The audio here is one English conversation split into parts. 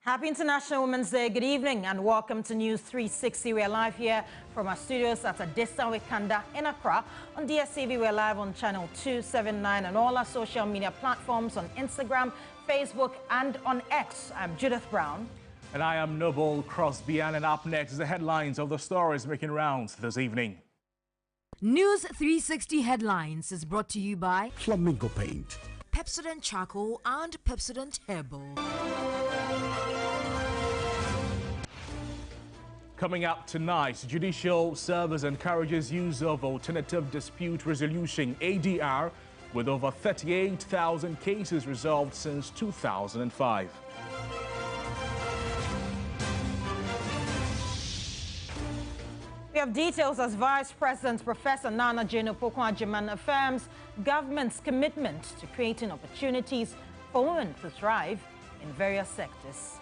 Happy International Women's Day. Good evening and welcome to News 360. We're live here from our studios at Adisa Wikanda in Accra. On DSTV, we're live on channel 279 and all our social media platforms on Instagram, Facebook and on X. I'm Judith Brown. And I am Noble Crosby, and up next, the headlines of the stories making rounds this evening. News 360 Headlines is brought to you by Flamingo Paint, Pepsodent Charcoal and Pepsodent Herbal. Coming up tonight, Judicial Service encourages use of Alternative Dispute Resolution ADR with over 38,000 cases resolved since 2005. We have details as Vice President Professor Nana Jane Opoku-Agyeman affirms government's commitment to creating opportunities for women to thrive in various sectors.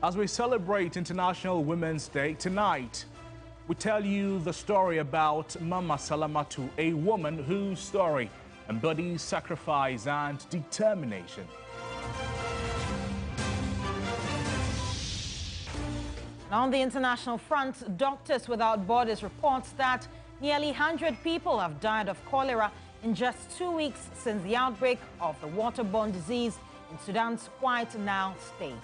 As we celebrate International Women's Day tonight, we tell you the story about Mama Salamatu, a woman whose story embodies sacrifice and determination. On the international front, Doctors Without Borders reports that nearly 100 people have died of cholera in just 2 weeks since the outbreak of the waterborne disease in Sudan's White Nile state.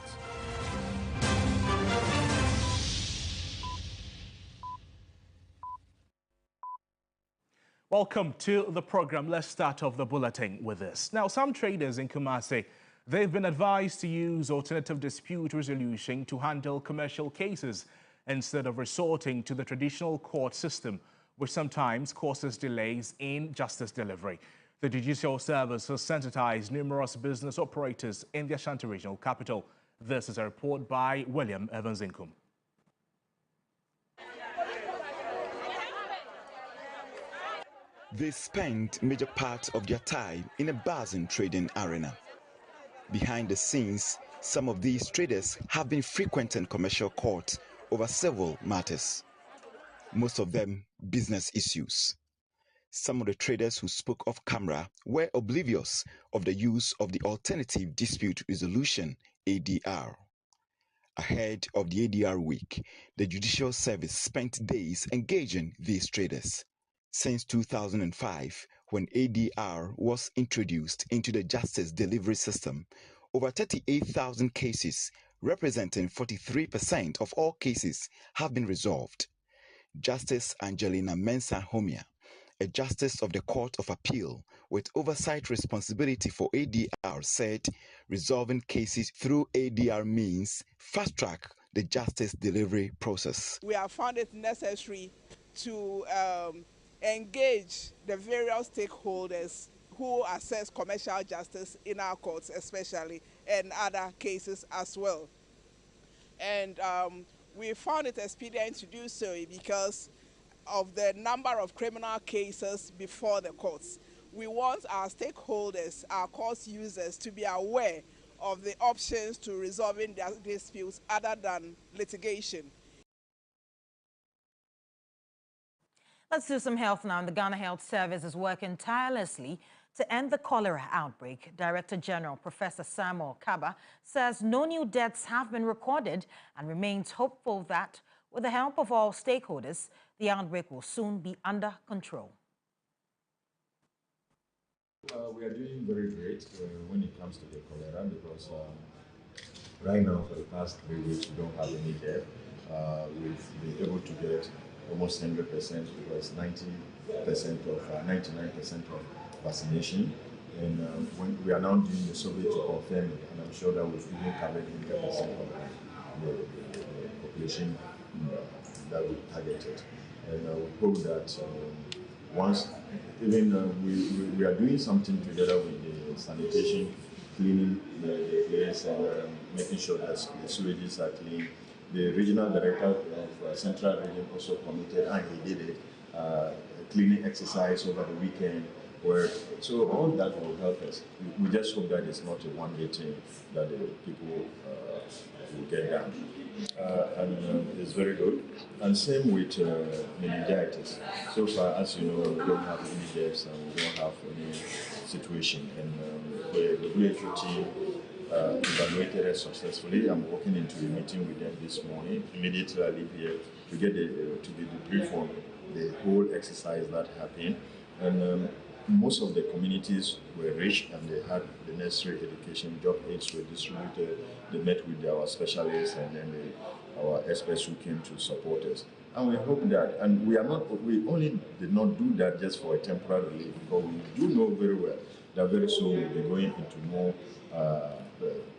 Welcome to the program. Let's start off the bulletin with this. Now, some traders in Kumasi, they've been advised to use alternative dispute resolution to handle commercial cases instead of resorting to the traditional court system, which sometimes causes delays in justice delivery. The Judicial Service has sensitized numerous business operators in the Ashanti regional capital. This is a report by William Evans-Inkum. They spend major part of their time in a buzzing trading arena. Behind the scenes, some of these traders have been frequenting commercial courts over several matters, most of them business issues. Some of the traders who spoke off camera were oblivious of the use of the Alternative Dispute Resolution, ADR. Ahead of the ADR week, the Judicial Service spent days engaging these traders. Since 2005, when ADR was introduced into the justice delivery system, over 38,000 cases, representing 43% of all cases, have been resolved. Justice Angelina Mensah Homia, a justice of the Court of Appeal with oversight responsibility for ADR, said resolving cases through ADR means fast-track the justice delivery process. We have found it necessary to engage the various stakeholders who assess commercial justice in our courts especially, and other cases as well. And we found it expedient to do so because of the number of criminal cases before the courts. We want our stakeholders, our court users, to be aware of the options to resolving their disputes other than litigation. Let's do some health now. The Ghana Health Service is working tirelessly to end the cholera outbreak. Director General Professor Samuel Kaba says no new deaths have been recorded and remains hopeful that with the help of all stakeholders, the outbreak will soon be under control. We are doing very great when it comes to the cholera because right now for the past 3 weeks we don't have any death. We've been able to get almost 100% because 99% of vaccination, and when we are now doing the survey to confirm it, and I'm sure that we've even covered 100% of the population that we targeted, and we hope that once even we are doing something together with the sanitation, cleaning the place and making sure that the sewages are clean. The regional director of Central Region also committed, and he did it, cleaning exercise over the weekend, So all that will help us. We just hope that it's not a one-day thing that the people will get done. And it's very good. And same with meningitis. So far, as you know, we don't have any deaths and we don't have any situation. And the WHO team evaluated us successfully. I'm walking into a meeting with them this morning. Immediately I leave here to get to be debriefed on the whole exercise that happened. And most of the communities were rich and they had the necessary education. Job aids were distributed. They met with our specialists and then our experts who came to support us. And we hope that, and we only did not do that just for a temporary relief, because we do know very well that very soon we'll be going into more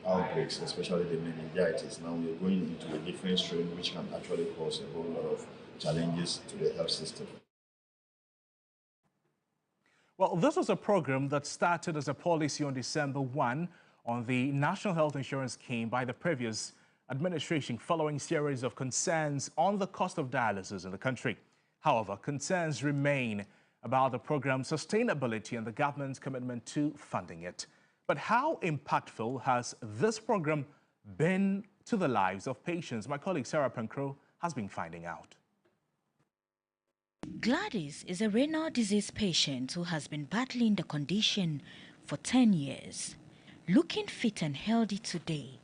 outbreaks, especially the meningitis. Now we're going into a different strain which can actually cause a whole lot of challenges to the health system. Well, this was a program that started as a policy on December 1 on the National Health Insurance Scheme by the previous administration following a series of concerns on the cost of dialysis in the country. However, concerns remain about the program's sustainability and the government's commitment to funding it. But how impactful has this program been to the lives of patients? My colleague Sarah Penkro has been finding out. Gladys is a renal disease patient who has been battling the condition for 10 years. Looking fit and healthy today,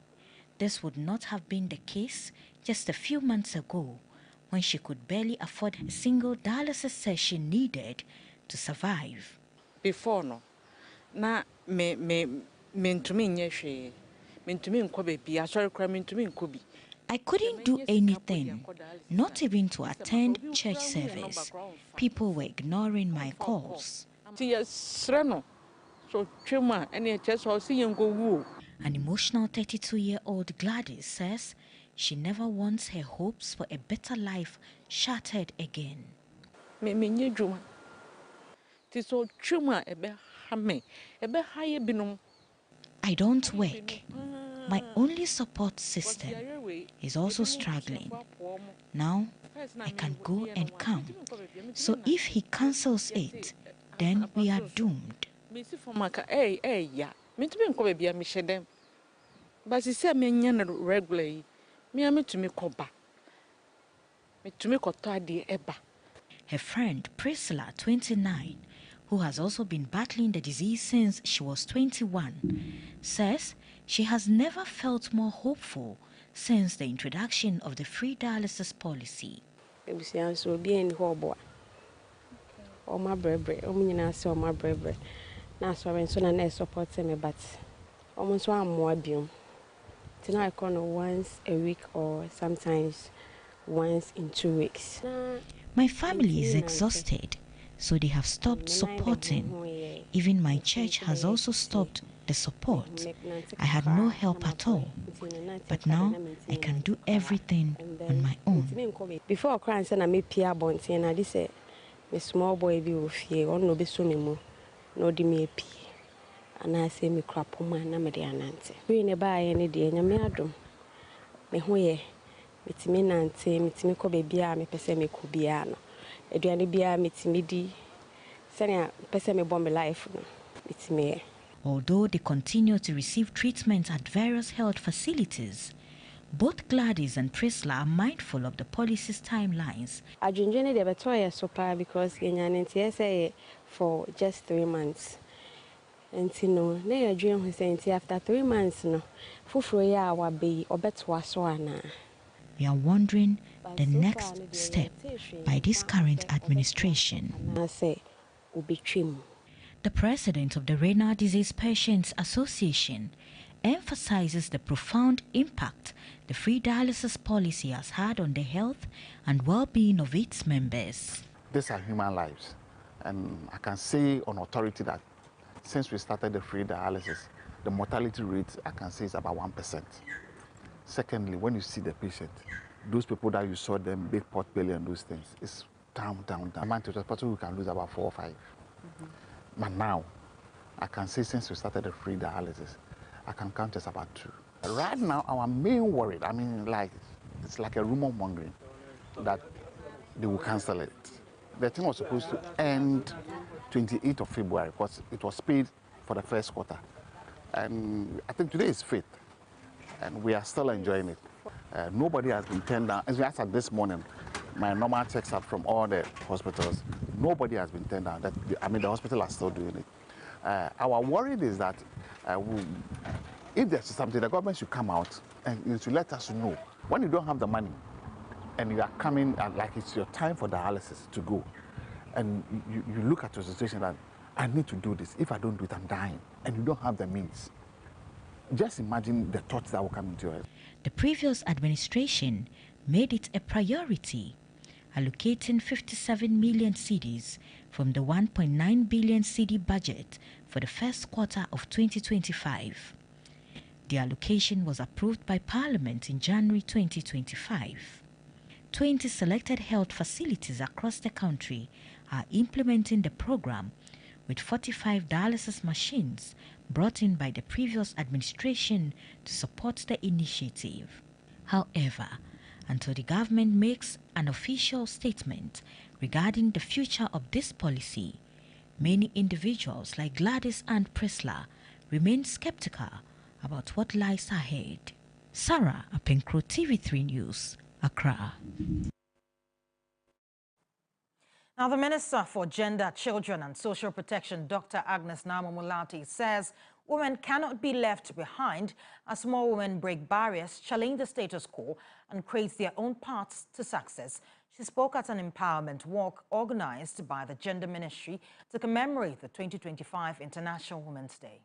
this would not have been the case just a few months ago when she could barely afford a single dialysis session needed to survive. Before no, na me ntumi nyehwe, me ntumi nkɔ bebi, asɔre kra me ntumi nkɔ bi. I couldn't do anything, not even to attend church service. People were ignoring my calls. An emotional 32-year-old Gladys says she never wants her hopes for a better life shattered again. I don't work. My only support system is also struggling. Now, I can go and come. So if he cancels it, then we are doomed. Her friend Priscilla, 29, who has also been battling the disease since she was 21, says she has never felt more hopeful since the introduction of the free dialysis policy. Once a week or sometimes once in 2 weeks. My family is exhausted, so they have stopped supporting. Even my church has also stopped the support. I had no help at all, but now I can do everything on my own. Before I said I made Pierre Bonte, and I said, "My small boy be with you, or no be so no, no di me pee." And I say, "Me crap on my name, the anante. We never any day, and me adum. Me hoye, me nante, me ko baby, me pese me kubiano. Eduane bia me di. Sanya pese me bomb life no, me." Although they continue to receive treatment at various health facilities, both Gladys and Priscilla are mindful of the policy's timelines. I joined the Bilateral so far because I say for just 3 months. And you know, they are dreaming saying after 3 months, no, Fufroya will be or better was one. We are wondering the next step by this current administration. I say, will be trim. The president of the Renal Disease Patients Association emphasizes the profound impact the free dialysis policy has had on the health and well-being of its members. These are human lives, and I can say on authority that since we started the free dialysis, the mortality rate I can say is about 1%. Secondly, when you see the patient, those people that you saw them, big pot belly and those things, it's down. Amount of hospital we can lose about 4 or 5. But now, I can say since we started the free dialysis, I can count as about 2. Right now, our main worry, it's like a rumor mongering that they will cancel it. The thing was supposed to end 28th of February because it was paid for the first quarter. And I think today is 5th, and we are still enjoying it. Nobody has been turned down. As at this morning, my normal checks out from all the hospitals, nobody has been turned down. The hospital are still doing it. Our worry is that if there's something, the government should come out and to let us know. When you don't have the money and you are coming, like it's your time for dialysis to go, and you look at your situation that I need to do this. If I don't do it, I'm dying. And you don't have the means. Just imagine the thoughts that will come into your head. The previous administration made it a priority, allocating 57 million cedis from the 1.9 billion cedi budget for the first quarter of 2025. The allocation was approved by Parliament in January 2025. 20 selected health facilities across the country are implementing the program, with 45 dialysis machines brought in by the previous administration to support the initiative. However, until the government makes an official statement regarding the future of this policy, many individuals like Gladys and Prisla remain skeptical about what lies ahead. Sarah Apenkro, TV3 News, Accra. Now, the Minister for Gender, Children and Social Protection, Dr. Agnes Namomulati, says women cannot be left behind as more women break barriers, challenge the status quo and create their own paths to success. She spoke at an empowerment walk organized by the Gender Ministry to commemorate the 2025 International Women's Day.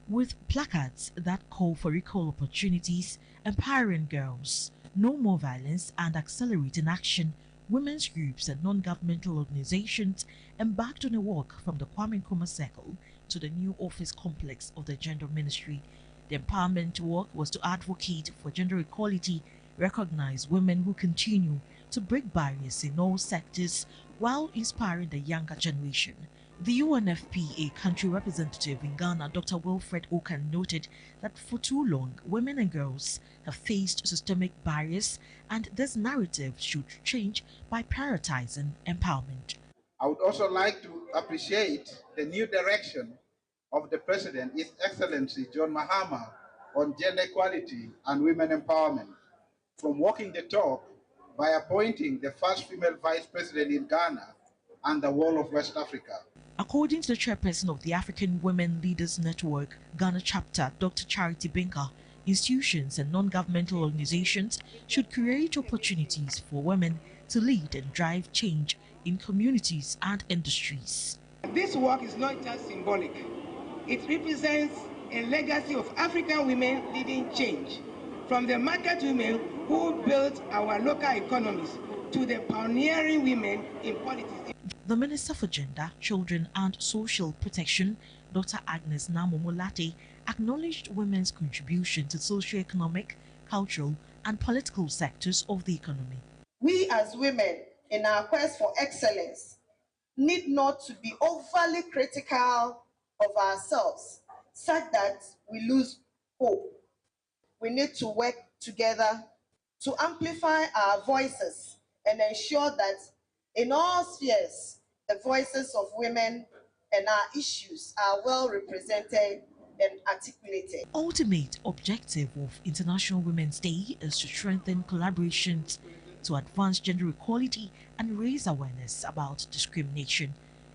With placards that call for equal opportunities, empowering girls, no more violence and accelerating action, women's groups and non-governmental organizations embarked on a walk from the Kwame Nkrumah Circle to the new office complex of the Gender Ministry. The empowerment walk was to advocate for gender equality, recognize women who continue to break barriers in all sectors while inspiring the younger generation. The UNFPA country representative in Ghana, Dr. Wilfred Okan, noted that for too long, women and girls have faced systemic barriers, and this narrative should change by prioritizing empowerment. I would also like to appreciate the new direction of the President, His Excellency John Mahama, on gender equality and women empowerment, from walking the talk by appointing the first female Vice President in Ghana and the whole of West Africa. According to the chairperson of the African Women Leaders Network, Ghana chapter, Dr. Charity Binka, institutions and non-governmental organizations should create opportunities for women to lead and drive change in communities and industries. This work is not just symbolic. It represents a legacy of African women leading change, from the market women who built our local economies to the pioneering women in politics. The Minister for Gender, Children and Social Protection, Dr. Agnes Namomulati, acknowledged women's contribution to socio-economic, cultural and political sectors of the economy. We as women, in our quest for excellence, need not to be overly critical of ourselves, such that we lose hope. We need to work together to amplify our voices and ensure that in all spheres, the voices of women and our issues are well represented and articulated. Ultimate objective of International Women's Day is to strengthen collaborations to advance gender equality and raise awareness about discrimination.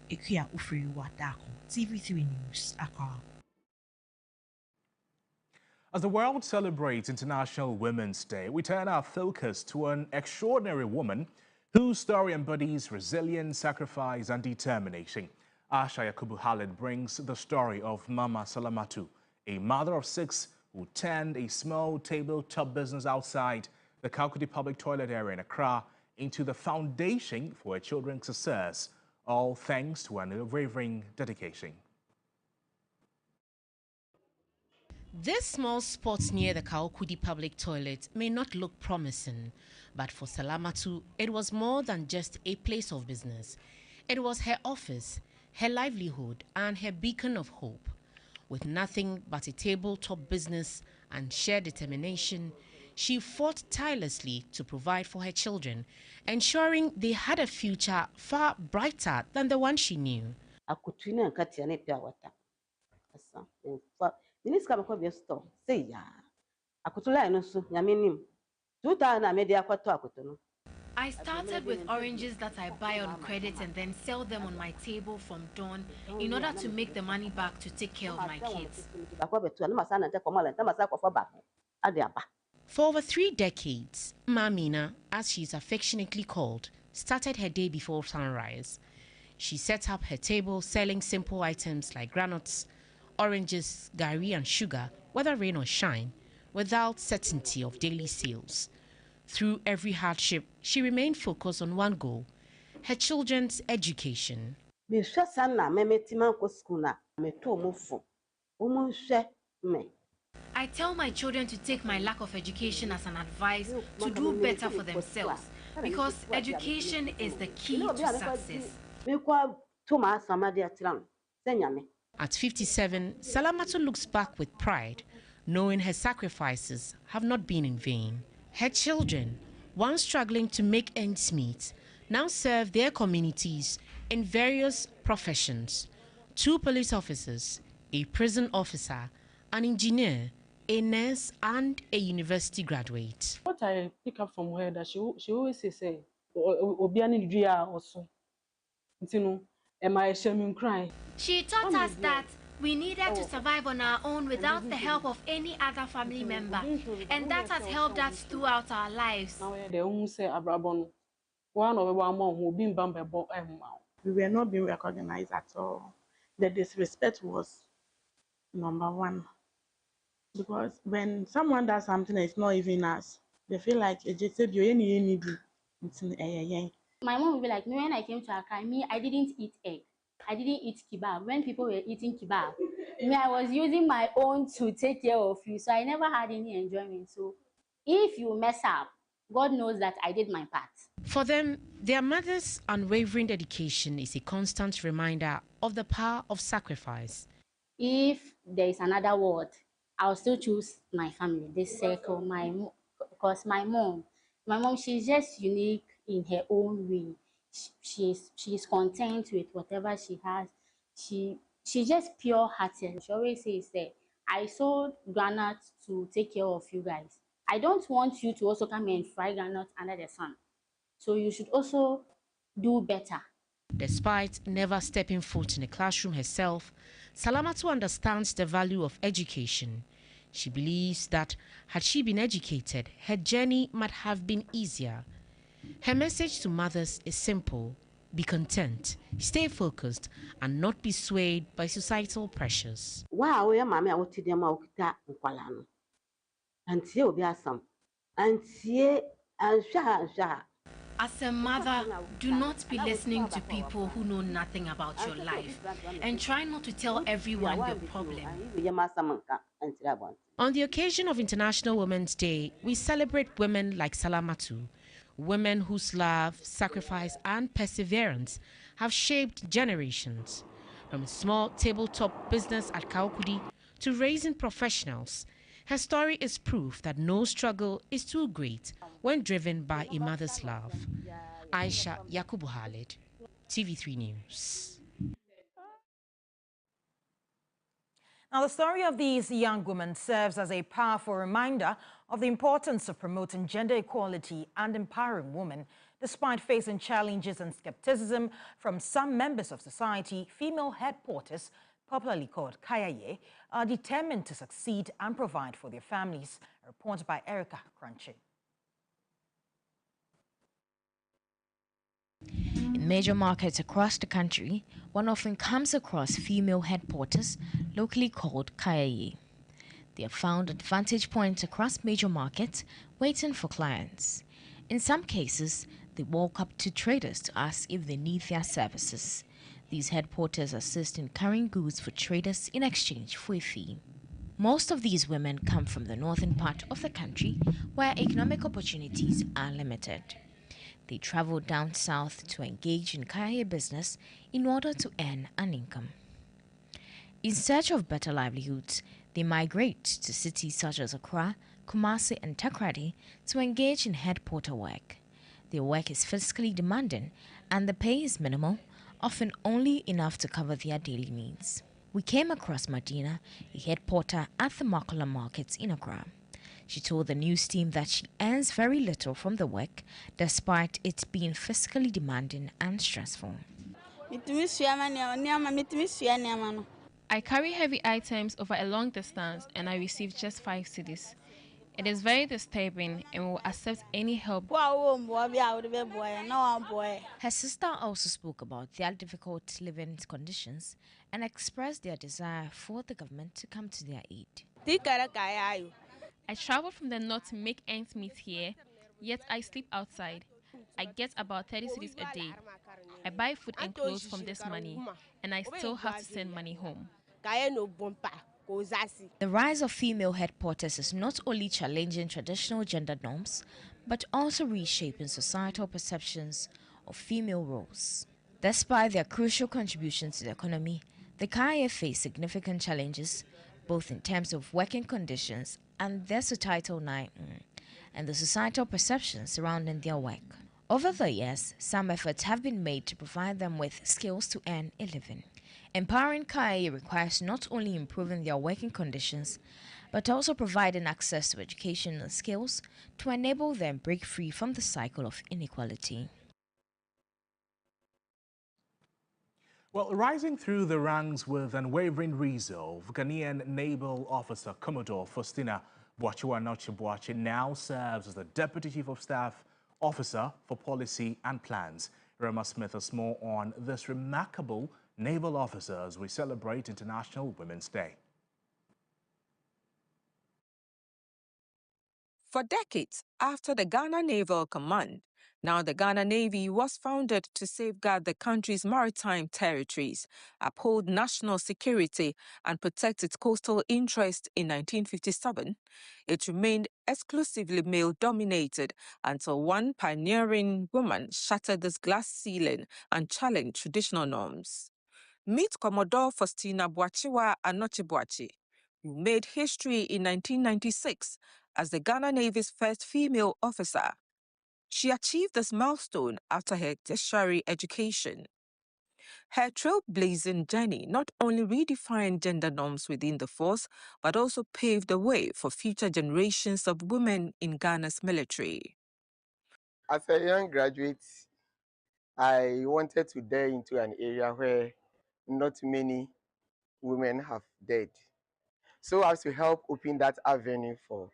Ikuya Ufriwa Dako, TV3 News, Accra. As the world celebrates International Women's Day, we turn our focus to an extraordinary woman whose story embodies resilience, sacrifice, and determination. Asha Yakubu Khalid brings the story of Mama Salamatu, a mother of 6 who turned a small tabletop business outside the Kalkudi public toilet area in Accra into the foundation for her children's success, all thanks to an unwavering dedication. This small spot near the Kalkudi public toilet may not look promising, but for Salamatu, it was more than just a place of business. It was her office, her livelihood, and her beacon of hope. With nothing but a tabletop business and sheer determination, she fought tirelessly to provide for her children, ensuring they had a future far brighter than the one she knew. I started with oranges that I buy on credit and then sell them on my table from dawn in order to make the money back to take care of my kids. For over 3 decades, Mamina, as she is affectionately called, started her day before sunrise. She set up her table selling simple items like granuts, oranges, gari and sugar, whether rain or shine, without certainty of daily sales. Through every hardship, she remained focused on one goal, her children's education. I tell my children to take my lack of education as an advice to do better for themselves because education is the key to success. At 57, Salamatu looks back with pride, knowing her sacrifices have not been in vain. Her children, once struggling to make ends meet, now serve their communities in various professions. 2 police officers, a prison officer, an engineer, a nurse, and a university graduate. What I pick up from her that she always says, "Obiani dia also." Am I ashamed crying? She taught us that we needed to survive on our own without the help of any other family member, and that has helped us throughout our lives. We were not being recognized at all. The disrespect was number one. Because when someone does something that's not even us, they feel like it just said My mom would be like, when I came to Accra, I didn't eat egg. I didn't eat kebab. When people were eating kebab, I was using my own to take care of you. So I never had any enjoyment. So if you mess up, God knows that I did my part. For them, their mother's unwavering dedication is a constant reminder of the power of sacrifice. If there is another word, I'll still choose my family, this circle, because my mom, she's just unique in her own way. She's content with whatever she has. She's just pure-hearted. She always says that I sold granuts to take care of you guys. I don't want you to also come and fry granuts under the sun. So you should also do better. Despite never stepping foot in a classroom herself, Salamatu understands the value of education. She believes that had she been educated, her journey might have been easier. Her message to mothers is simple: be content, stay focused, and not be swayed by societal pressures. Wow, yeah, mammy, I want to them out and see obi asam and see and shah. As a mother, do not be listening to people who know nothing about your life, and try not to tell everyone your problem. On the occasion of International Women's Day, we celebrate women like Salamatu, women whose love, sacrifice, and perseverance have shaped generations. From a small tabletop business at Kaokudi to raising professionals, her story is proof that no struggle is too great when driven by a mother's love. Aisha Yakubu Khalid, TV3 News. Now, the story of these young women serves as a powerful reminder of the importance of promoting gender equality and empowering women. Despite facing challenges and skepticism from some members of society, female head porters, popularly called Kayaye, are determined to succeed and provide for their families. A report by Erica Crunchy. In major markets across the country, one often comes across female head porters, locally called Kayaye. They are found at vantage points across major markets, waiting for clients. In some cases, they walk up to traders to ask if they need their services. These head porters assist in carrying goods for traders in exchange for a fee. Most of these women come from the northern part of the country, where economic opportunities are limited. They travel down south to engage in Kayaye business in order to earn an income. In search of better livelihoods, they migrate to cities such as Accra, Kumasi and Takrady to engage in head porter work. Their work is physically demanding and the pay is minimal, often only enough to cover their daily needs. We came across Madina, a head porter at the Makula markets in Accra. She told the news team that she earns very little from the work, despite it being physically demanding and stressful. I carry heavy items over a long distance and I receive just 5 cedis. It is very disturbing and will accept any help. Her sister also spoke about their difficult living conditions and expressed their desire for the government to come to their aid. I travel from the north to make ends meet here, yet I sleep outside. I get about 30 cedis a day. I buy food and clothes from this money, and I still have to send money home. The rise of female head porters is not only challenging traditional gender norms, but also reshaping societal perceptions of female roles. Despite their crucial contributions to the economy, the KIA face significant challenges, both in terms of working conditions and their societal and the societal perceptions surrounding their work. Over the years, some efforts have been made to provide them with skills to earn a living. Empowering KIA requires not only improving their working conditions, but also providing access to education and skills to enable them break free from the cycle of inequality. Well, rising through the ranks with unwavering resolve, Ghanaian naval officer Commodore Faustina Boachiwa now serves as the Deputy Chief of Staff Officer for Policy and Plans. Rama Smith has more on this remarkable naval officer as we celebrate International Women's Day. For decades after the Ghana Naval Command, now the Ghana Navy was founded to safeguard the country's maritime territories, uphold national security, and protect its coastal interests in 1957. It remained exclusively male-dominated until one pioneering woman shattered this glass ceiling and challenged traditional norms. Meet Commodore Faustina Boachiwa Boachi, who made history in 1996 as the Ghana Navy's first female officer. She achieved this milestone after her tertiary education. Her trailblazing journey not only redefined gender norms within the force, but also paved the way for future generations of women in Ghana's military. As a young graduate, I wanted to delve into an area where not many women have dared. So as to help open that avenue for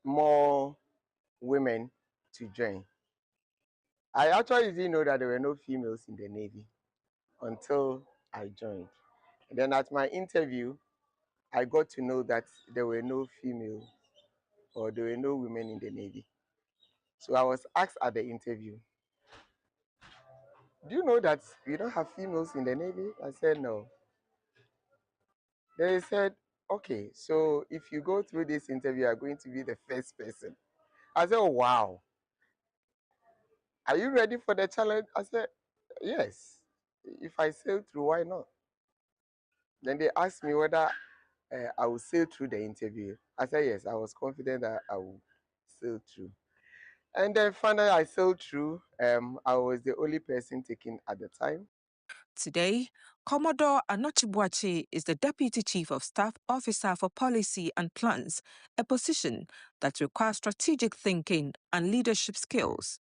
more women to join. I actually didn't know that there were no females in the Navy until I joined. And then at my interview, I got to know that there were no females or there were no women in the Navy. So I was asked at the interview, do you know that we don't have females in the Navy? I said, no. They said, okay, so if you go through this interview, you are going to be the first person. I said, oh, wow. Are you ready for the challenge? I said, yes. If I sail through, why not? Then they asked me whether I would sail through the interview. I said, yes, I was confident that I would sail through. And then finally I sailed through. I was the only person taken at the time. Today, Commodore Boachi is the Deputy Chief of Staff Officer for Policy and Plans, a position that requires strategic thinking and leadership skills.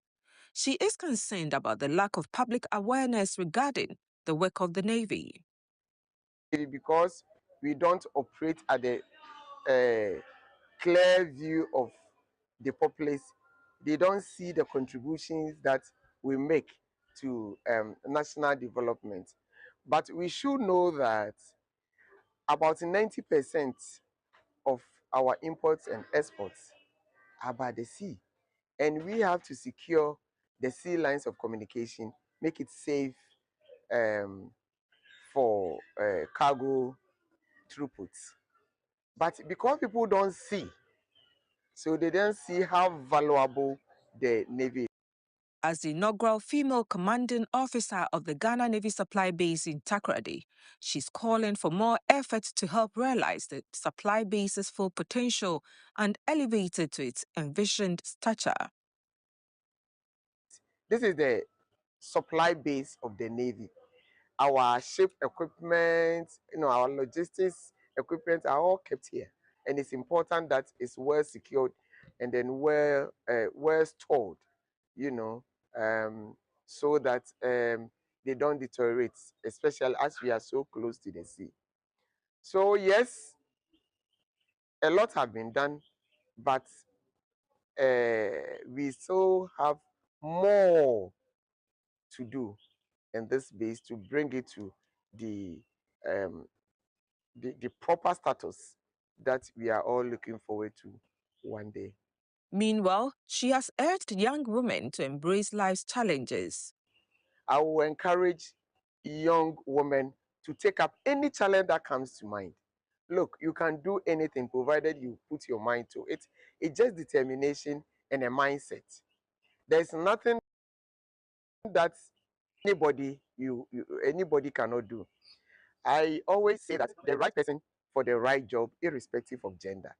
She is concerned about the lack of public awareness regarding the work of the Navy. Because we don't operate at the clear view of the populace, they don't see the contributions that we make to national development. But we should know that about 90% of our imports and exports are by the sea. And we have to secure the sea lines of communication, make it safe for cargo throughputs. But because people don't see, so they don't see how valuable the Navy is. As the inaugural female commanding officer of the Ghana Navy Supply Base in Takoradi, she's calling for more efforts to help realize the supply base's full potential and elevate it to its envisioned stature. This is the supply base of the Navy. Our ship equipment, our logistics equipment are all kept here. And it's important that it's well secured and then well stored, so that they don't deteriorate, especially as we are so close to the sea. So yes, a lot have been done, but we still have more to do in this base to bring it to the proper status that we are all looking forward to one day. Meanwhile, she has urged young women to embrace life's challenges. I will encourage young women to take up any challenge that comes to mind. Look, you can do anything provided you put your mind to it. It's just determination and a mindset. There's nothing that anybody cannot do. I always say that the right person for the right job, irrespective of gender.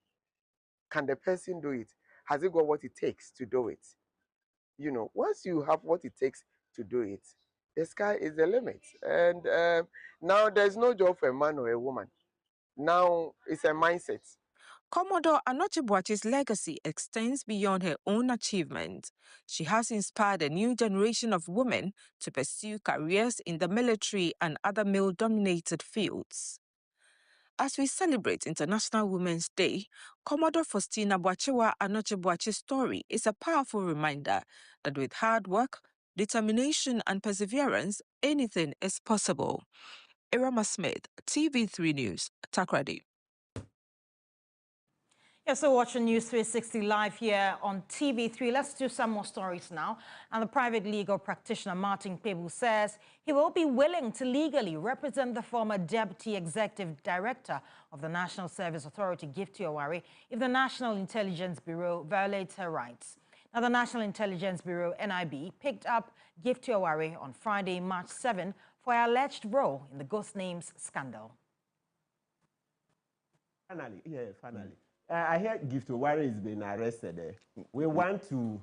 Can the person do it? Has he got what it takes to do it? Once you have what it takes to do it, the sky is the limit. And now there's no job for a man or a woman. Now it's a mindset. Commodore Anochibwachi's legacy extends beyond her own achievement. She has inspired a new generation of women to pursue careers in the military and other male-dominated fields. As we celebrate International Women's Day, Commodore Faustina Bwachiwa Anochibwachi's story is a powerful reminder that with hard work, determination, and perseverance, anything is possible. Irama Smith, TV3 News, Takoradi. You're still watching News 360 live here on TV3. Let's do some more stories now. And the private legal practitioner Martin Pebu says he will be willing to legally represent the former Deputy Executive Director of the National Service Authority, Gift Owari, if the National Intelligence Bureau violates her rights. Now, the National Intelligence Bureau, NIB, picked up Gift Owari on Friday, March 7, for her alleged role in the Ghost Names scandal. Finally. I hear Gift Owari has been arrested. We want to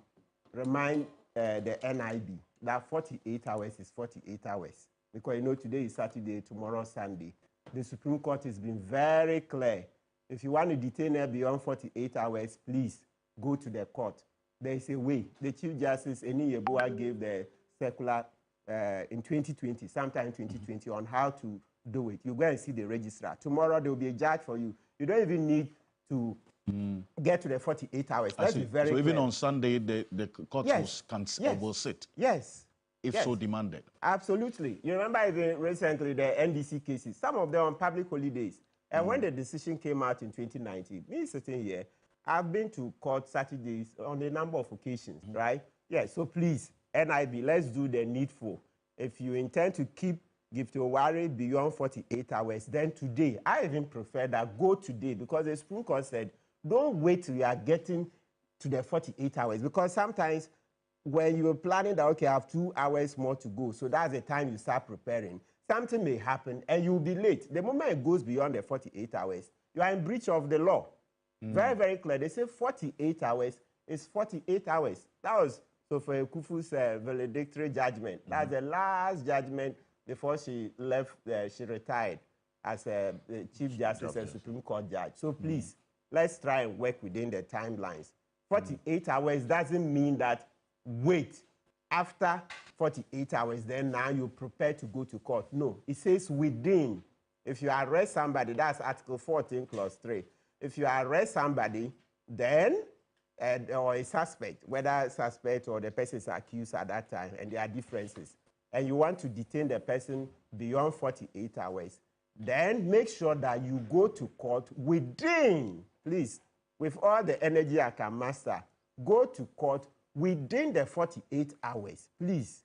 remind the NIB that 48 hours is 48 hours. Because today is Saturday, tomorrow Sunday. The Supreme Court has been very clear. If you want to detain her beyond 48 hours, please go to the court. There is a way. The Chief Justice, Eni Yeboah, gave the circular in 2020, sometime 2020, on how to do it. You go and see the registrar. Tomorrow, there will be a judge for you. You don't even need to get to the 48 hours. That's very clear. Even on Sunday, the court will sit? Yes. If so demanded? Absolutely. You remember even recently the NDC cases, some of them on public holidays. And when the decision came out in 2019, me sitting here, I've been to court Saturdays on a number of occasions, right? Yeah, so please, NIB, let's do the needful. If you intend to keep Gift Owari beyond 48 hours, then today, I even prefer that go today, because the Supreme Court said, don't wait till you are getting to the 48 hours, because sometimes when you're planning that, okay, I have 2 hours more to go, so that's the time you start preparing, something may happen and you'll be late. The moment it goes beyond the 48 hours, you are in breach of the law. Very, very clear. They say 48 hours is 48 hours. That was Sophia Kufu's valedictory judgment. That's the last judgment before she left, she retired as a Chief Justice and Supreme Court judge. So please, let's try and work within the timelines. 48 hours doesn't mean that wait, after 48 hours, then now you're prepared to go to court. No, it says within. If you arrest somebody, that's Article 14, Clause 3. If you arrest somebody, then, or a suspect, whether suspect or the person is accused at that time, and there are differences, and you want to detain the person beyond 48 hours, then make sure that you go to court within, please, with all the energy I can master, go to court within the 48 hours, please.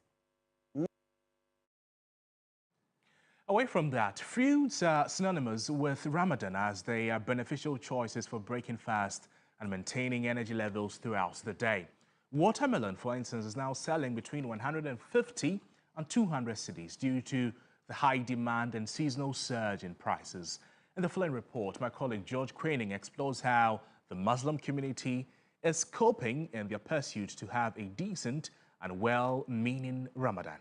Away from that, fruits are synonymous with Ramadan as they are beneficial choices for breaking fast and maintaining energy levels throughout the day. Watermelon, for instance, is now selling between 150 and 200 cedis due to the high demand and seasonal surge in prices. In the following report, my colleague George Craning explores how the Muslim community is coping in their pursuit to have a decent and well-meaning Ramadan.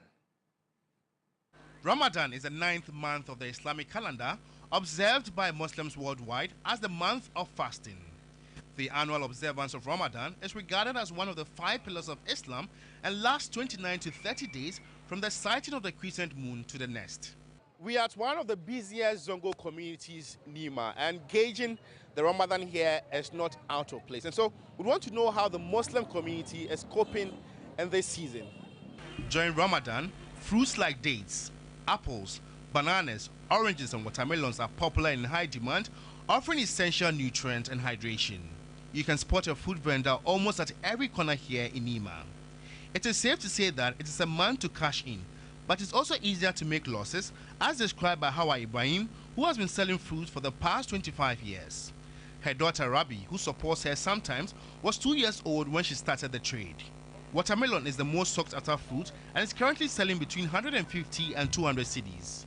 Ramadan is the 9th month of the Islamic calendar, observed by Muslims worldwide as the month of fasting. The annual observance of Ramadan is regarded as one of the 5 pillars of Islam and lasts 29 to 30 days from the sighting of the crescent moon to the next. We are at one of the busiest Zongo communities, Nima, and gauging the Ramadan here is not out of place. And so we want to know how the Muslim community is coping in this season. During Ramadan, fruits like dates, apples, bananas, oranges and watermelons are popular in high demand, offering essential nutrients and hydration. You can spot a food vendor almost at every corner here in Nima. It is safe to say that it is a month to cash in, but it's also easier to make losses, as described by Hawa Ibrahim, who has been selling fruit for the past 25 years. Her daughter Rabi, who supports her sometimes, was 2 years old when she started the trade. Watermelon is the most sought after fruit and is currently selling between 150 and 200 cedis.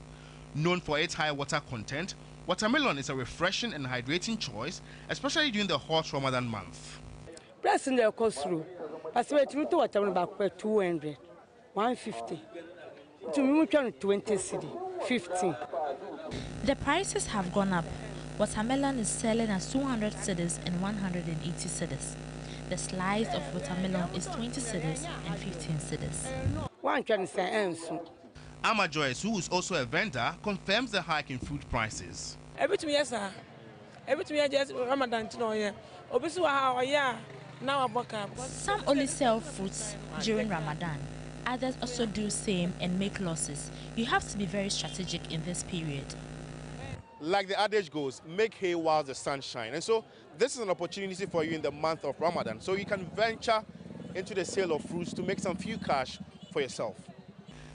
Known for its high water content, watermelon is a refreshing and hydrating choice, especially during the hot Ramadan month. Price in the cost through. I said to watermelon about 200, 150. To me, 20 cedi, 15. The prices have gone up. Watermelon is selling at 200 cedis and 180 cedis. The slice of watermelon is 20 cedis and 15 cedis. One can say Ama Joyce, who is also a vendor, confirms the hike in food prices. Everything, yes, sir. Everything, just Ramadan, yeah. Obviously, yeah. Now some only sell fruits during Ramadan. Others also do same and make losses. You have to be very strategic in this period. Like the adage goes, make hay while the sun shines. And so this is an opportunity for you in the month of Ramadan. So you can venture into the sale of fruits to make some few cash for yourself.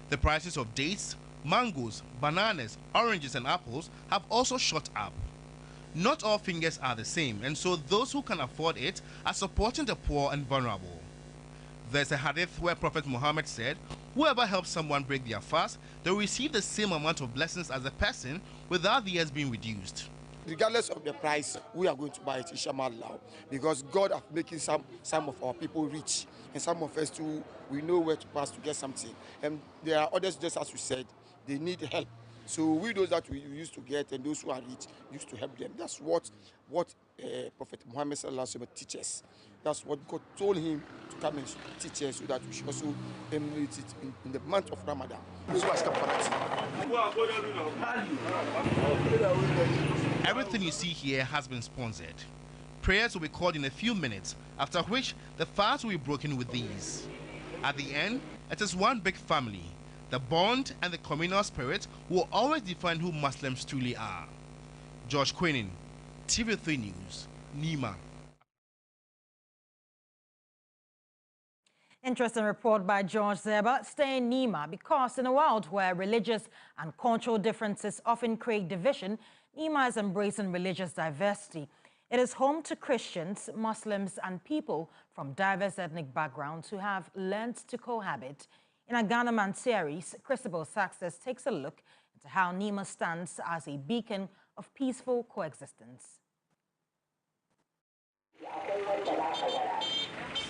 The prices of dates, mangoes, bananas, oranges and apples have also shot up. Not all fingers are the same, and so those who can afford it are supporting the poor and vulnerable. There's a hadith where Prophet Muhammad said, whoever helps someone break their fast, they will receive the same amount of blessings as a person without theirs being reduced. Regardless of the price, we are going to buy it, inshallah, because God is making some of our people rich, and some of us too, we know where to pass to get something. And there are others, just as you said, they need help. So we, those that we used to get, and those who are rich, used to help them. That's what Prophet Muhammad teaches. That's what God told him to come and teach us, so that we should also emulate it in the month of Ramadan. Everything you see here has been sponsored. Prayers will be called in a few minutes, after which the fast will be broken with these. At the end, it is one big family. The bond and the communal spirit will always define who Muslims truly are. George Queenan, TV3 News, Nima. Interesting report by George Zeba. Stay in Nima, because in a world where religious and cultural differences often create division, Nima is embracing religious diversity. It is home to Christians, Muslims, and people from diverse ethnic backgrounds who have learned to cohabit. In our Ghana Man series, Christabel Success takes a look into how Nima stands as a beacon of peaceful coexistence.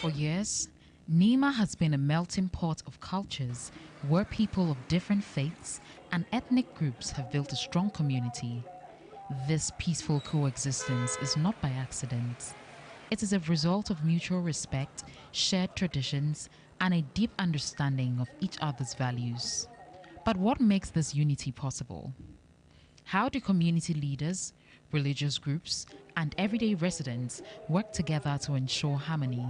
For years, Nima has been a melting pot of cultures where people of different faiths and ethnic groups have built a strong community. This peaceful coexistence is not by accident. It is a result of mutual respect, shared traditions, and a deep understanding of each other's values. But what makes this unity possible? How do community leaders, religious groups, and everyday residents work together to ensure harmony?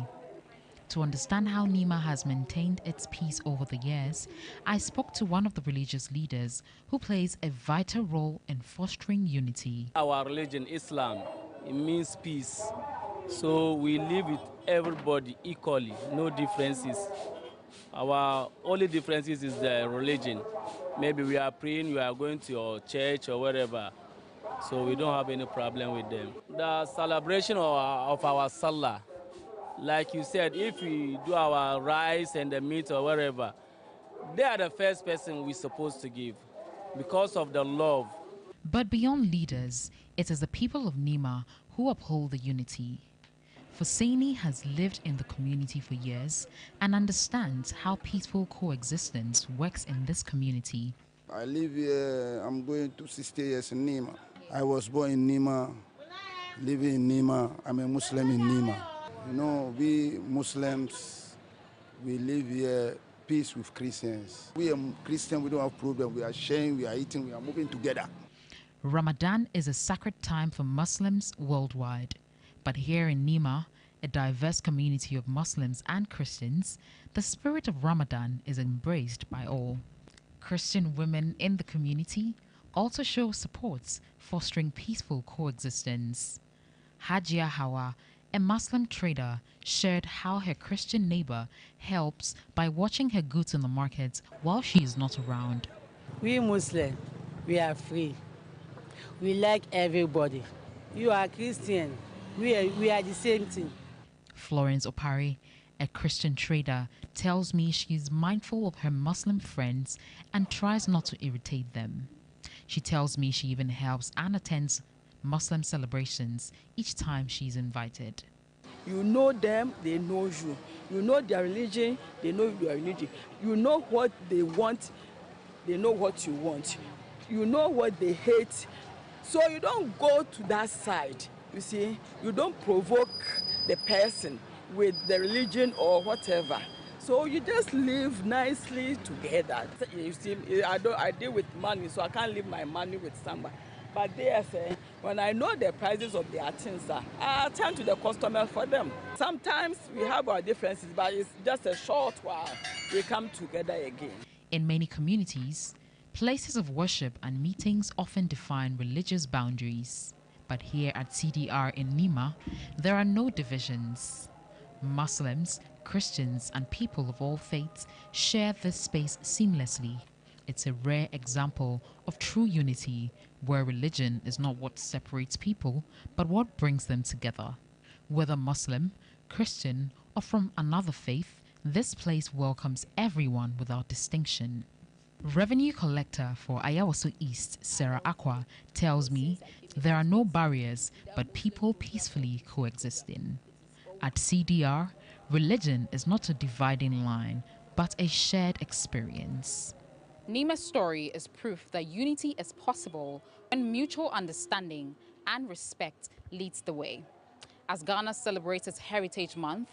To understand how Nima has maintained its peace over the years, I spoke to one of the religious leaders who plays a vital role in fostering unity. Our religion, Islam, it means peace. So we live with everybody equally, no differences. Our only differences is the religion. Maybe we are praying, we are going to your church or wherever. So we don't have any problem with them. The celebration of our Salah, Like you said, if we do our rice and the meat or whatever, they are the first person we're supposed to give because of the love. But beyond leaders, it is the people of Nima who uphold the unity. Fuseni has lived in the community for years and understands how peaceful coexistence works in this community. I live here, I'm going to 60 years in Nima. I was born in Nima, living in Nima. I'm a Muslim in Nima. You know, we Muslims, we live here peace with Christians. We are Christians, we don't have problem. We are sharing, we are eating, we are moving together. Ramadan is a sacred time for Muslims worldwide. But here in Nima, a diverse community of Muslims and Christians, the spirit of Ramadan is embraced by all. Christian women in the community also show support, fostering peaceful coexistence. Hajia Hawa, a Muslim trader, shared how her Christian neighbor helps by watching her goods in the market while she is not around. We Muslims, we are free. We like everybody. You are Christian. We are the same thing. Florence Opari, a Christian trader, tells me she's mindful of her Muslim friends and tries not to irritate them. She tells me she even helps and attends Muslim celebrations each time she's invited. You know them, they know you. You know their religion, they know your religion. You know what they want, they know what you want. You know what they hate. So you don't go to that side, you see. You don't provoke the person with the religion or whatever. So you just live nicely together. You see, I deal with money, so I can't leave my money with somebody. But they say, when I know the prices of their things, I turn to the customer for them. Sometimes we have our differences, but it's just a short while. We come together again. In many communities, places of worship and meetings often define religious boundaries. But here at CDR in Nima, there are no divisions. Muslims, Christians, and people of all faiths share this space seamlessly. It's a rare example of true unity, where religion is not what separates people, but what brings them together. Whether Muslim, Christian, or from another faith, this place welcomes everyone without distinction. Revenue collector for Ayawaso East, Sarah Aqua, tells me there are no barriers, but people peacefully coexisting. At CDR, religion is not a dividing line, but a shared experience. Nima's story is proof that unity is possible when mutual understanding and respect leads the way. As Ghana celebrates its Heritage Month,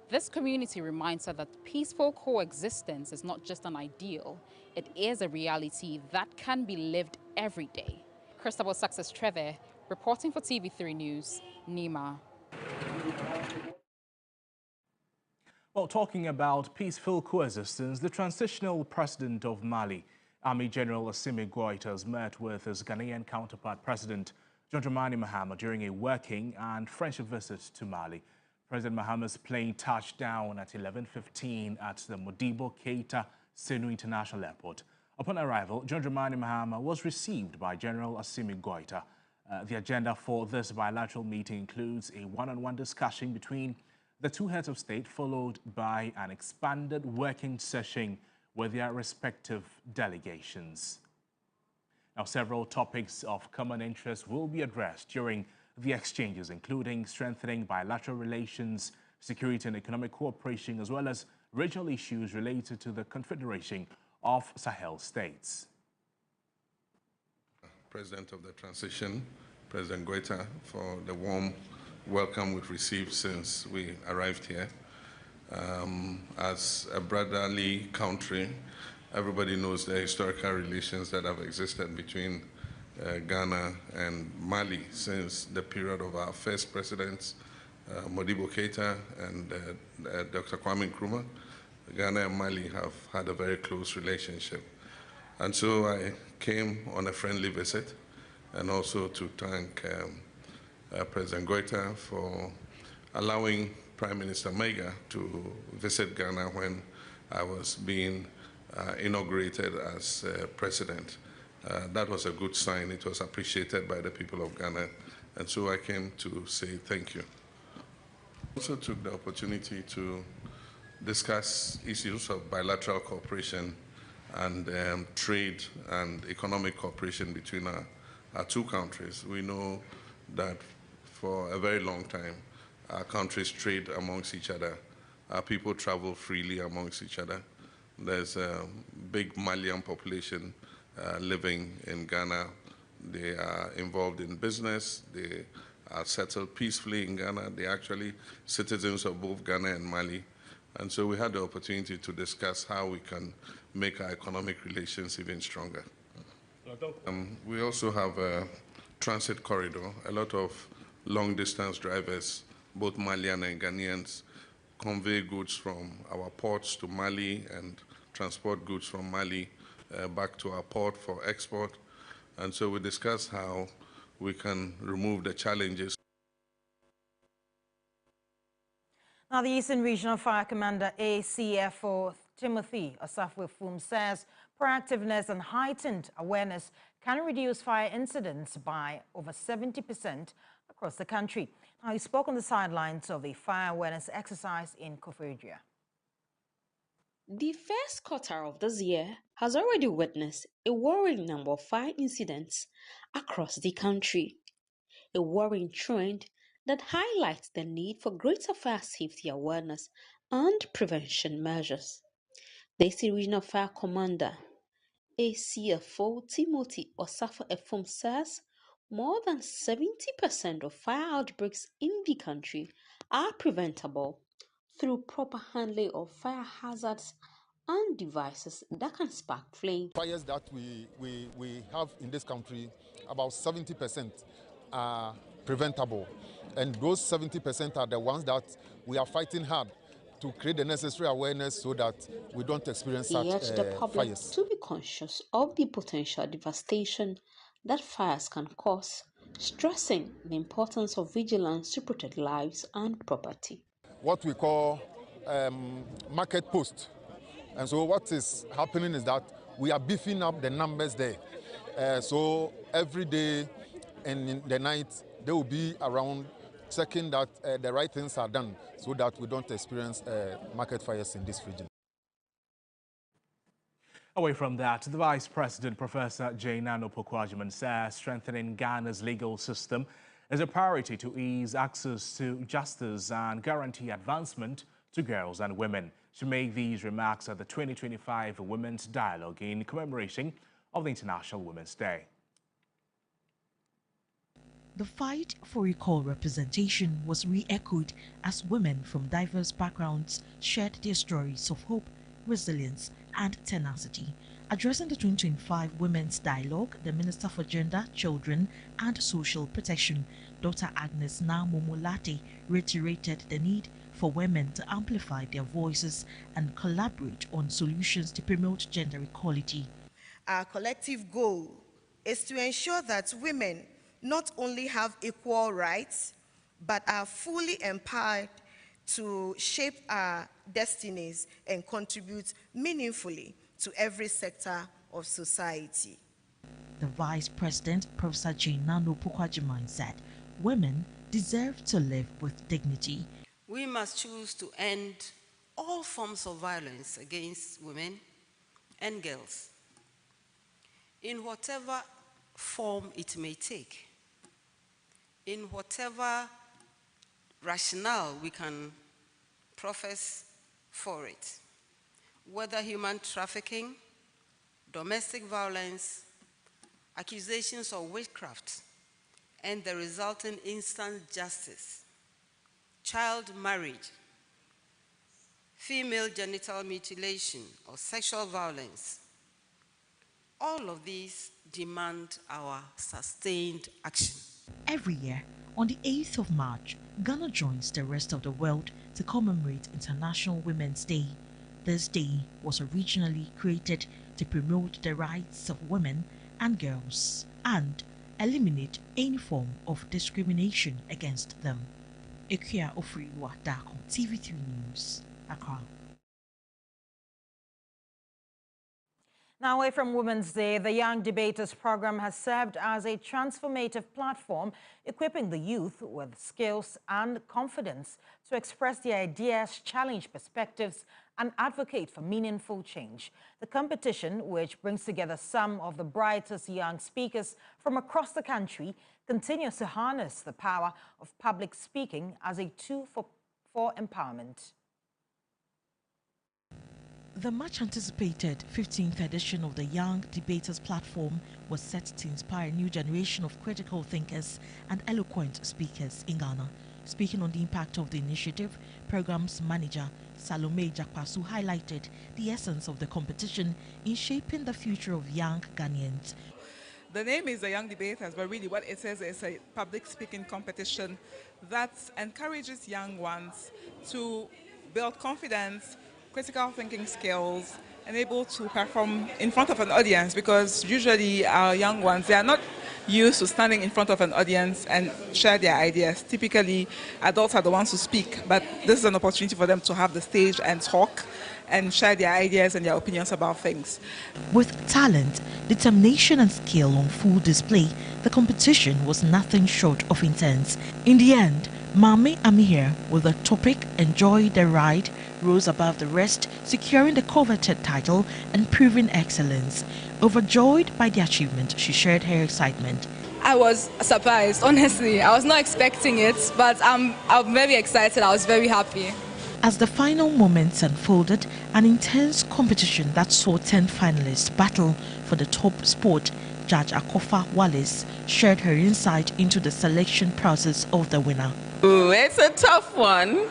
this community reminds us that peaceful coexistence is not just an ideal, it is a reality that can be lived every day. Christabel Success Trevor, reporting for TV3 News, Nima. Well, talking about peaceful coexistence, the transitional president of Mali, Army General Assimi Goïta, has met with his Ghanaian counterpart, President John Dramani Mahama, during a working and friendship visit to Mali. President Mahama's plane touched down at 11:15 at the Modibo Keita Senu International Airport. Upon arrival, John Dramani Mahama was received by General Assimi Goïta. The agenda for this bilateral meeting includes a one-on-one discussion between the two heads of state, followed by an expanded working session with their respective delegations. Now, several topics of common interest will be addressed during the exchanges, including strengthening bilateral relations, security and economic cooperation, as well as regional issues related to the Confederation of Sahel States. President of the Transition, President Goïta, for the warm welcome we've received since we arrived here. As a brotherly country, everybody knows the historical relations that have existed between Ghana and Mali since the period of our first presidents, Modibo Keita and Dr. Kwame Nkrumah. Ghana and Mali have had a very close relationship. And so I came on a friendly visit, and also to thank President Goïta for allowing Prime Minister Mega to visit Ghana when I was being inaugurated as president. That was a good sign. It was appreciated by the people of Ghana. And so I came to say thank you. Also took the opportunity to discuss issues of bilateral cooperation and trade and economic cooperation between our two countries. We know that for a very long time, our countries trade amongst each other. Our people travel freely amongst each other. There's a big Malian population living in Ghana. They are involved in business. They are settled peacefully in Ghana. They're actually citizens of both Ghana and Mali. And so we had the opportunity to discuss how we can make our economic relations even stronger. We also have a transit corridor. A lot of long-distance drivers, both Malian and Ghanaians, convey goods from our ports to Mali and transport goods from Mali back to our port for export. And so we discussed how we can remove the challenges. Now, the Eastern Regional Fire Commander, ACFO Timothy Osafo-Fum, says proactiveness and heightened awareness can reduce fire incidents by over 70% across the country. Now, he spoke on the sidelines of a fire awareness exercise in Koforidua. The first quarter of this year has already witnessed a worrying number of fire incidents across the country, a worrying trend that highlights the need for greater fire safety awareness and prevention measures. The Eastern Regional Fire Commander, ACFO Timothy Osafo-Fum, says more than 70% of fire outbreaks in the country are preventable through proper handling of fire hazards and devices that can spark flame. Fires that we have in this country, about 70% are preventable. And those 70% are the ones that we are fighting hard to create the necessary awareness so that we don't experience such fires. He urged the public fires. to be conscious of the potential devastation that fires can cause, stressing the importance of vigilance to protect lives and property. What we call market post. And so what is happening is that we are beefing up the numbers there. So every day and in the night, they will be around checking that the right things are done so that we don't experience market fires in this region. Away from that, the Vice President, Professor Jainano Pokwajiman, says strengthening Ghana's legal system is a priority to ease access to justice and guarantee advancement to girls and women. She made these remarks at the 2025 Women's Dialogue in commemoration of the International Women's Day. The fight for equal representation was re-echoed as women from diverse backgrounds shared their stories of hope, resilience, and tenacity. Addressing the 2025 Women's Dialogue, the Minister for Gender, Children, and Social Protection, Dr. Agnes Namomolate, reiterated the need for women to amplify their voices and collaborate on solutions to promote gender equality. Our collective goal is to ensure that women not only have equal rights, but are fully empowered to shape our destinies and contribute meaningfully to every sector of society. The Vice President, Professor Jainano Pokwajiman, said women deserve to live with dignity. We must choose to end all forms of violence against women and girls, in whatever form it may take, in whatever rationale we can profess for it, whether human trafficking, domestic violence, accusations of witchcraft, and the resulting instant justice, child marriage, female genital mutilation, or sexual violence. All of these demand our sustained action. Every year, on the 8th of March, Ghana joins the rest of the world to commemorate International Women's Day. This day was originally created to promote the rights of women and girls and eliminate any form of discrimination against them. Ekia Ofriwa Dako, TV3 News, Accra. Now, away from Women's Day, the Young Debaters program has served as a transformative platform, equipping the youth with skills and confidence to express their ideas, challenge perspectives, and advocate for meaningful change. The competition, which brings together some of the brightest young speakers from across the country, continues to harness the power of public speaking as a tool for empowerment. The much-anticipated 15th edition of the Young Debaters platform was set to inspire a new generation of critical thinkers and eloquent speakers in Ghana. Speaking on the impact of the initiative, Programs Manager Salome Jakpasu highlighted the essence of the competition in shaping the future of young Ghanaians. The name is the Young Debaters, but really what it is a public speaking competition that encourages young ones to build confidence, critical thinking skills, and able to perform in front of an audience, because usually our young ones, they are not used to standing in front of an audience and share their ideas. Typically, adults are the ones who speak, but this is an opportunity for them to have the stage and talk and share their ideas and their opinions about things. With talent, determination and skill on full display, the competition was nothing short of intense. In the end, Mame Amir, with the topic Enjoy the Ride, rose above the rest, securing the coveted title and proving excellence. Overjoyed by the achievement, she shared her excitement. I was surprised, honestly. I was not expecting it, but I'm very excited. I was very happy. As the final moments unfolded, an intense competition that saw 10 finalists battle for the top spot, Judge Akofa Wallace shared her insight into the selection process of the winner. Ooh, it's a tough one.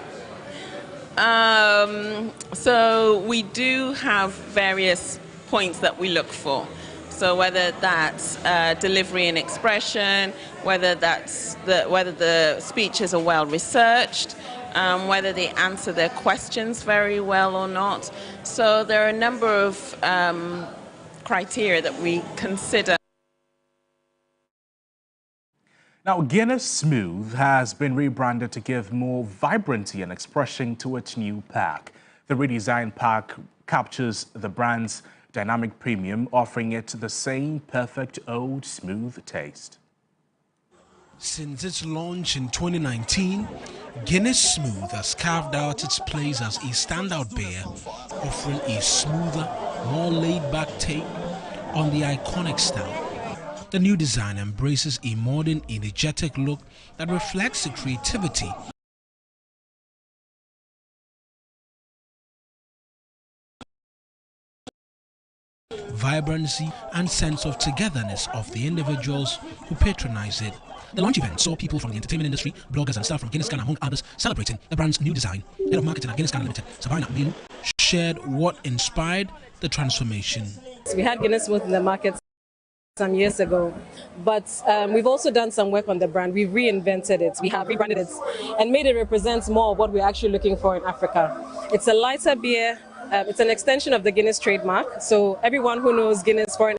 So we do have various points that we look for. So whether that's delivery and expression, whether the speeches are well researched, whether they answer their questions very well or not. So there are a number of criteria that we consider. Now, Guinness Smooth has been rebranded to give more vibrancy and expression to its new pack. The redesigned pack captures the brand's dynamic premium, offering it the same perfect old smooth taste. Since its launch in 2019, Guinness Smooth has carved out its place as a standout beer, offering a smoother, more laid-back take on the iconic stout. The new design embraces a modern, energetic look that reflects the creativity vibrancy and sense of togetherness of the individuals who patronize it. The launch event saw people from the entertainment industry, bloggers and staff from Guinness Ghana, among others, celebrating the brand's new design. Head of marketing at Guinness Ghana Limited, Sabina Aminu, shared what inspired the transformation. We had Guinness Smooth in the market some years ago, but we've also done some work on the brand. We've reinvented it, we have rebranded it and made it represent more of what we're actually looking for in Africa. It's a lighter beer, it's an extension of the Guinness trademark, so everyone who knows Guinness for an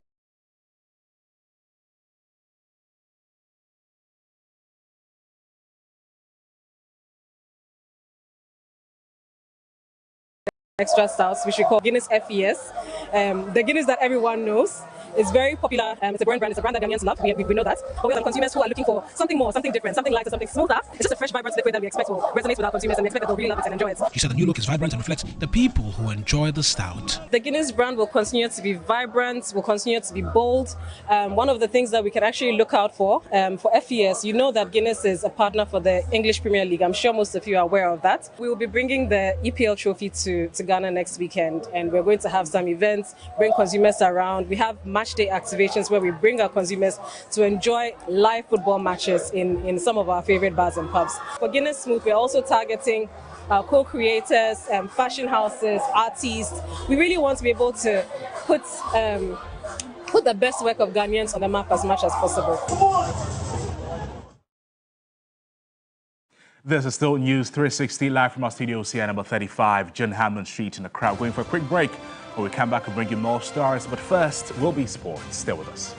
extra stouts, which we call Guinness FES. The Guinness that everyone knows is very popular. It's a brand. It's a brand that Ghanaians love. We know that. But we have consumers who are looking for something more, something different, something lighter, something smoother. It's just a fresh, vibrant liquid that we expect will resonate with our consumers, and we expect that they'll really love it and enjoy it. She said the new look is vibrant and reflects the people who enjoy the stout. The Guinness brand will continue to be vibrant, will continue to be bold. One of the things that we can actually look out for FES, you know that Guinness is a partner for the English Premier League. I'm sure most of you are aware of that. We will be bringing the EPL trophy to Ghana next weekend, and we're going to have some events, bring consumers around. We have match day activations where we bring our consumers to enjoy live football matches in some of our favorite bars and pubs. For Guinness Smooth, we're also targeting co-creators, fashion houses, artists. We really want to be able to put the best work of Ghanaians on the map as much as possible. This is still News 360 live from our studios here, number 35, John Hammond Street in the crowd. Going for a quick break. When we come back, we'll bring you more stars. But first, will be sports. Stay with us.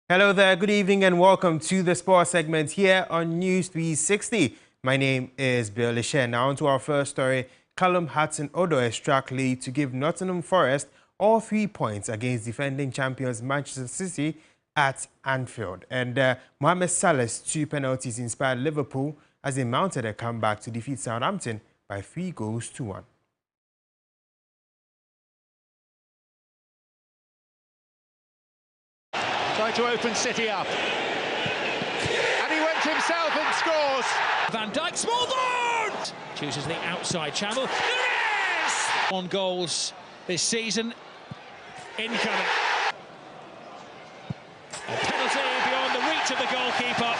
Hello there, good evening and welcome to the sports segment here on News 360. My name is Bilateral. Now on to our first story. Callum Hudson-Odoi struck lead to give Nottingham Forest all 3 points against defending champions Manchester City at Anfield. And Mohamed Salah's 2 penalties inspired Liverpool as they mounted a comeback to defeat Southampton by 3-1. Trying to open City up. And he went himself and scores. Van Dijk, small board! Chooses the outside channel. It is! 1 goals this season. Incoming. A penalty beyond the reach of the goalkeeper.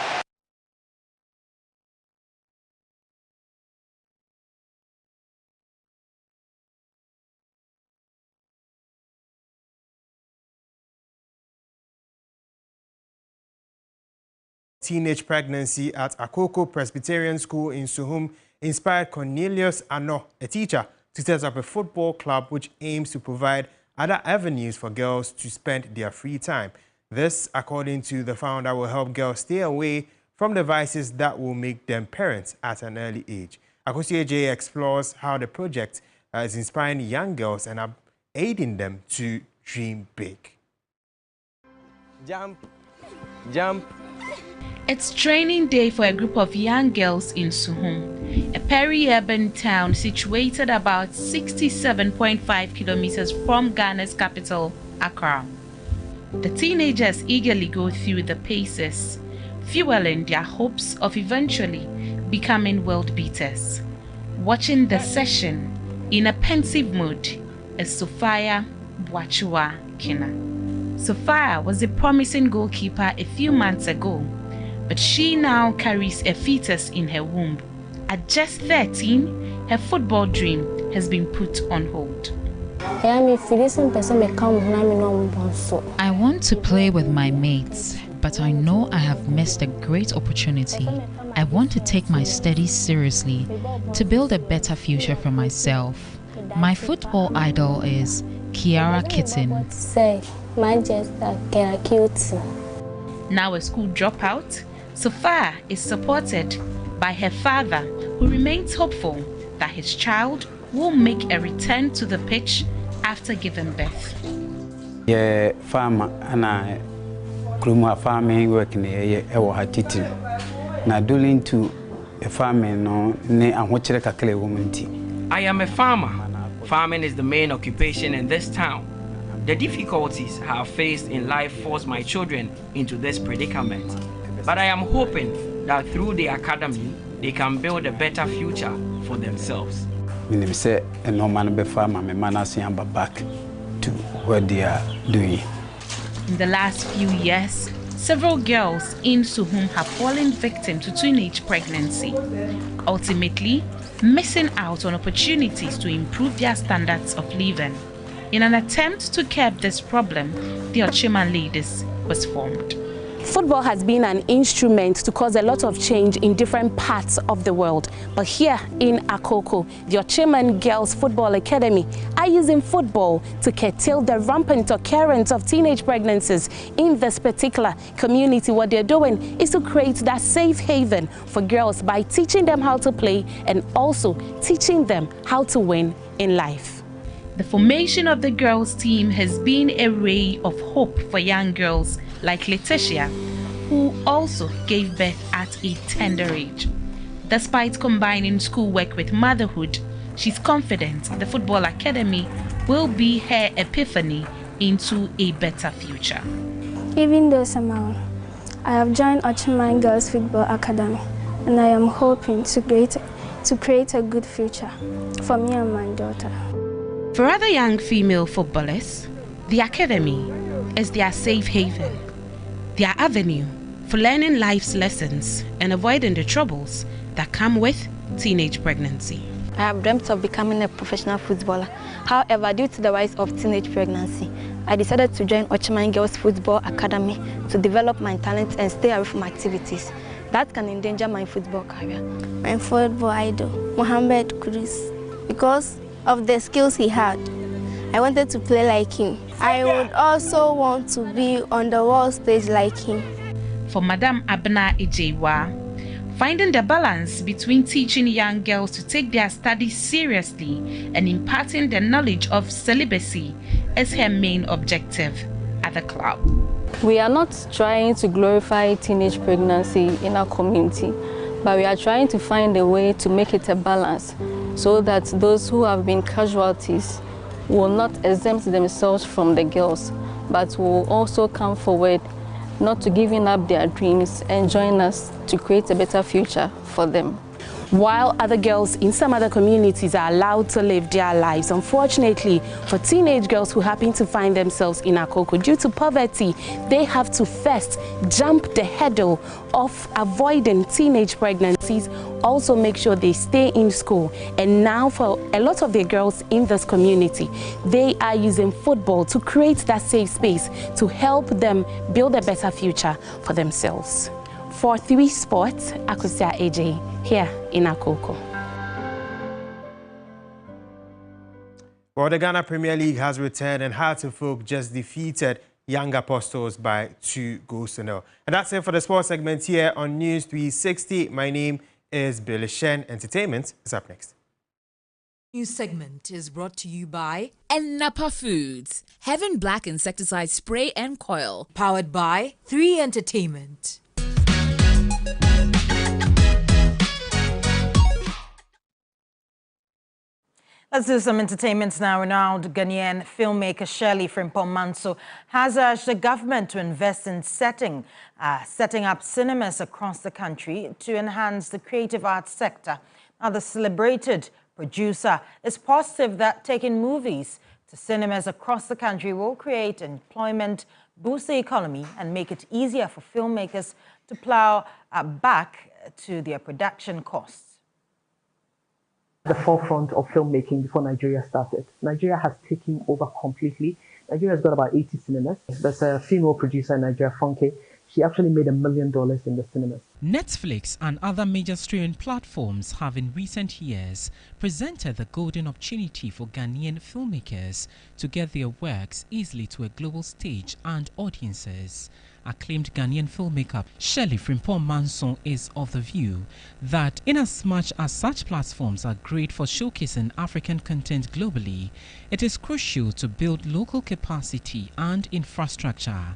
Teenage pregnancy at Akoko Presbyterian School in Suhum inspired Cornelius Ano, a teacher, to set up a football club which aims to provide other avenues for girls to spend their free time. This, according to the founder, will help girls stay away from the vices that will make them parents at an early age. Akosi AJ explores how the project is inspiring young girls and aiding them to dream big. Jump, jump. It's training day for a group of young girls in Suhum, a peri-urban town situated about 67.5 kilometers from Ghana's capital, Accra. The teenagers eagerly go through the paces, fueling their hopes of eventually becoming world beaters. Watching the session in a pensive mood is Sophia Bwachua Kina. Sophia was a promising goalkeeper a few months ago, but she now carries a fetus in her womb. At just 13, her football dream has been put on hold. I want to play with my mates, but I know I have missed a great opportunity. I want to take my studies seriously to build a better future for myself. My football idol is Kiara Kitten. Now a school dropout, Sophia is supported by her father, who remains hopeful that his child will make a return to the pitch after giving birth. Yeah, farmer and I farming working here Hatiti. Now doing to a farming no and what woman. I am a farmer. Farming is the main occupation in this town. The difficulties I have faced in life forced my children into this predicament. But I am hoping that through the academy, they can build a better future for themselves. When say a no man be farmer, my man back to what they are doing. In the last few years, several girls in Suhum have fallen victim to teenage pregnancy, ultimately missing out on opportunities to improve their standards of living. In an attempt to curb this problem, the Ochiman Ladies was formed. Football has been an instrument to cause a lot of change in different parts of the world. But here in Akoko, the Ochiman Girls Football Academy are using football to curtail the rampant occurrence of teenage pregnancies in this particular community. What they're doing is to create that safe haven for girls by teaching them how to play and also teaching them how to win in life. The formation of the girls' team has been a ray of hope for young girls like Letitia, who also gave birth at a tender age. Despite combining schoolwork with motherhood, she's confident the Football Academy will be her epiphany into a better future. Even though somehow I have joined Ochiman Girls Football Academy, and I am hoping to create a good future for me and my daughter. For other young female footballers, the Academy is their safe haven, their avenue for learning life's lessons and avoiding the troubles that come with teenage pregnancy. I have dreamt of becoming a professional footballer. However, due to the rise of teenage pregnancy, I decided to join Ochiman Girls Football Academy to develop my talents and stay away from activities that can endanger my football career. My football idol, Mohamed Kudus, because of the skills he had, I wanted to play like him. I would also want to be on the world stage like him. For Madam Abna Ijewa, finding the balance between teaching young girls to take their studies seriously and imparting the knowledge of celibacy is her main objective at the club. We are not trying to glorify teenage pregnancy in our community, but we are trying to find a way to make it a balance so that those who have been casualties will not exempt themselves from the girls, but will also come forward not to giving up their dreams and join us to create a better future for them. While other girls in some other communities are allowed to live their lives, unfortunately, for teenage girls who happen to find themselves in Akoko due to poverty, they have to first jump the hurdle of avoiding teenage pregnancies, also make sure they stay in school. And now for a lot of the girls in this community, they are using football to create that safe space to help them build a better future for themselves. For 3 Sports, Akusia AJ, here in Akoko. Well, the Ghana Premier League has returned and Hearts of Oak just defeated Young Apostles by 2-0. And that's it for the sports segment here on News 360. My name is Billy Shen. Entertainment is up next. News segment is brought to you by Napa Foods, Heaven Black Insecticide Spray and Coil, powered by 3 Entertainment. Let's do some entertainment now. Renowned Ghanaian filmmaker Shirley Frimpong-Manso has urged the government to invest in setting up cinemas across the country to enhance the creative arts sector. Now, the celebrated producer is positive that taking movies to cinemas across the country will create employment, boost the economy, and make it easier for filmmakers to plow back to their production costs. The forefront of filmmaking before Nigeria started. Nigeria has taken over completely. Nigeria has got about 80 cinemas. There's a female producer in Nigeria, Funke. She actually made $1 million in the cinemas. Netflix and other major streaming platforms have in recent years presented the golden opportunity for Ghanaian filmmakers to get their works easily to a global stage and audiences. Acclaimed Ghanaian filmmaker Shirley Frimpong-Manso is of the view that inasmuch as such platforms are great for showcasing African content globally, it is crucial to build local capacity and infrastructure.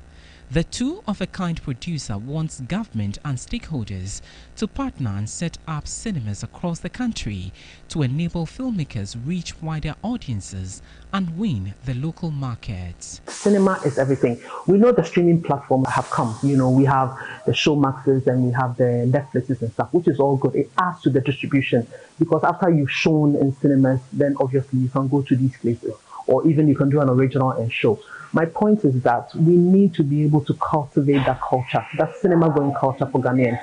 The two-of-a-kind producer wants government and stakeholders to partner and set up cinemas across the country to enable filmmakers reach wider audiences and win the local markets. Cinema is everything. We know the streaming platforms have come. You know, we have the Showmaxes and we have the Netflixes and stuff, which is all good. It adds to the distribution because after you've shown in cinemas, then obviously you can go to these places or even you can do an original and show. My point is that we need to be able to cultivate that culture, that cinema-going culture for Ghanaians.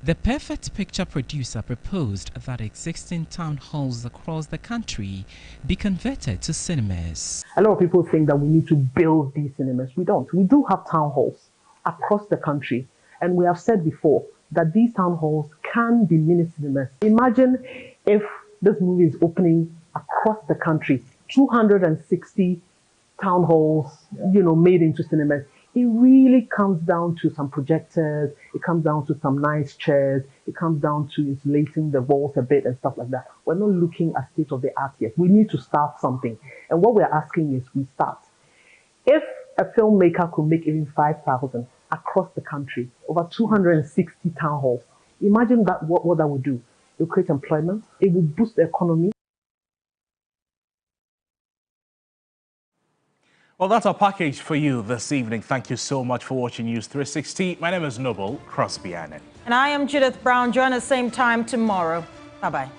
The Perfect Picture producer proposed that existing town halls across the country be converted to cinemas. A lot of people think that we need to build these cinemas. We don't. We do have town halls across the country. And we have said before that these town halls can be mini cinemas. Imagine if this movie is opening across the country, 260 town halls, you know, made into cinemas. It really comes down to some projectors, it comes down to some nice chairs, it comes down to insulating the walls a bit and stuff like that. We're not looking at state of the art yet. We need to start something. And what we're asking is we start. If a filmmaker could make even 5,000 across the country, over 260 town halls, imagine that what that would do. It will create employment, it will boost the economy. Well, that's our package for you this evening. Thank you so much for watching News 360. My name is Noble Crosby-Annan. And I am Judith Brown. Join us same time tomorrow. Bye-bye.